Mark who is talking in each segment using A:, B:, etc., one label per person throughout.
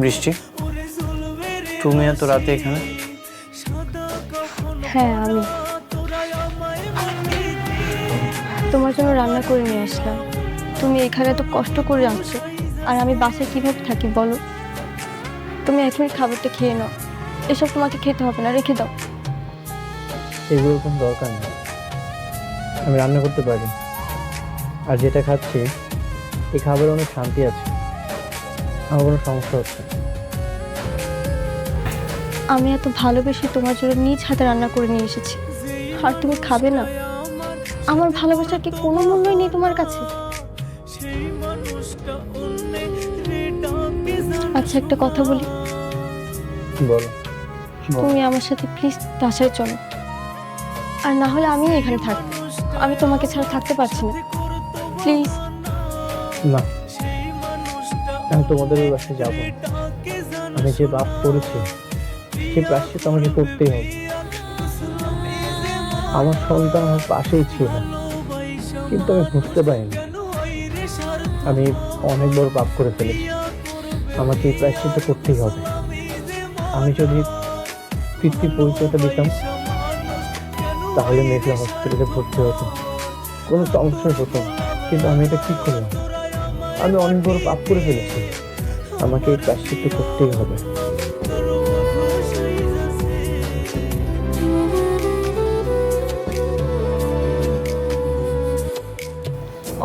A: বৃষ্টি, তুমি এত রাতে এখানে?
B: হ্যাঁ, আমি তোমার জন্য রান্না করে নিয়ে আসলাম। তুমি এখানে এত কষ্ট করে আনছো, আর আমি বাসায় কিভাবে থাকি বলো? তুমি এখনই খাবারটা খেয়ে নাও। এসব তোমাকে খেতে হবে না, রেখে দাও।
C: এগুলোর কোনো দরকার নেই, আমি রান্না করতে পারি। আর যেটা খাচ্ছি এই খাবারে অনেক শান্তি আছে, আমার কোনো সমস্যা হচ্ছে না।
B: আমি এত ভালোবেসে তোমার জন্য নিজ হাতে রান্না করে নিয়ে এসেছি, আর তুমি খাবে না? আমার ভালোবাসার কি কোনো মূল্যই নেই তোমার কাছে? আচ্ছা, একটা কথা বলি।
C: বলো।
B: তুমি আমার সাথে প্লিজ বাসায় চলো, আর না হলে আমি এখানে থাকবো। আমি তোমাকে ছাড়া থাকতে পারছি না, প্লিজ।
C: না, আমি তোমাদের ওই বাসায় যাবো। আমি যে পাপ করেছি সে প্রায়শ্চিত্ত আমাকে করতেই হবে। আমার সন্তান আমার পাশেই ছিল, কিন্তু আমি বুঝতে পারিনি আমি অনেক বড় পাপ করে ফেলেছি। আমাকে এই প্রায়শ্চিত্ত করতেই হবে। আমি যদি পিতৃ পরিচয়টা দিতাম তাহলে মেঘলা হসপিটালে ভর্তি হতো, কোনো সমস্যা হতো না। কিন্তু আমি এটা কি করলাম? আমি অনেক বড় পাপ করে ফেলেছি, আমাকে এই প্রায়শ্চিত্ত করতেই হবে।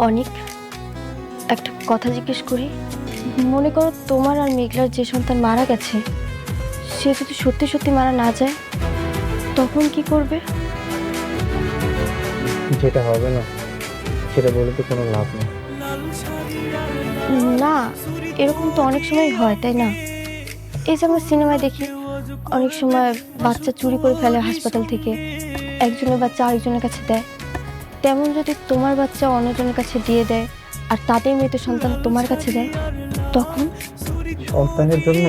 B: অনেক একটা কথা জিজ্ঞেস করি। মনে করো তোমার আর মেঘলার যে সন্তান মারা গেছে, সে যদি সত্যি সত্যি মারা না যায়, তখন কি করবে?
C: যেটা হবে না সেটা বলে তো কোনো লাভ নেই।
B: না, এরকম তো অনেক সময় হয়, তাই না? এই যে আমরা সিনেমায় দেখি, অনেক সময় বাচ্চা চুরি করে ফেলে হাসপাতাল থেকে, একজনের বাচ্চা আরেকজনের কাছে দেয়। তেমন যদি তোমার বাচ্চা অন্যজনের কাছে দিয়ে দেয়, আর তাদের মৃত সন্তান তোমার কাছে দেয়, তখন?
C: সন্তানের জন্য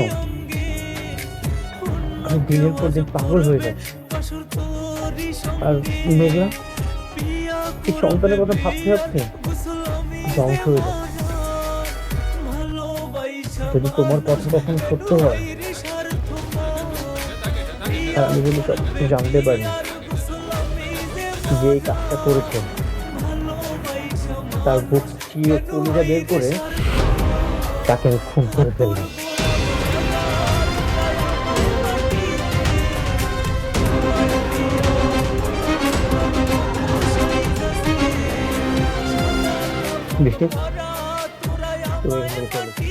C: আমি দিনের পর দিন পাগল হয়ে যাচ্ছি। আর মেঘলা এই সন্তানের কথা ভাবতে ভাবতে ধ্বংস হয়ে যাচ্ছে। যদি তোমার কথা কখনো সত্য হয়, আর আমি যদি সবকিছু জানতে পারি যে এই কাজটা করেছে, তার বুক চিয়ে কলিজা বের করে তাকে আমি খুন করে ফেললাম। বৃষ্টি, তুমি এখান থেকে চলো।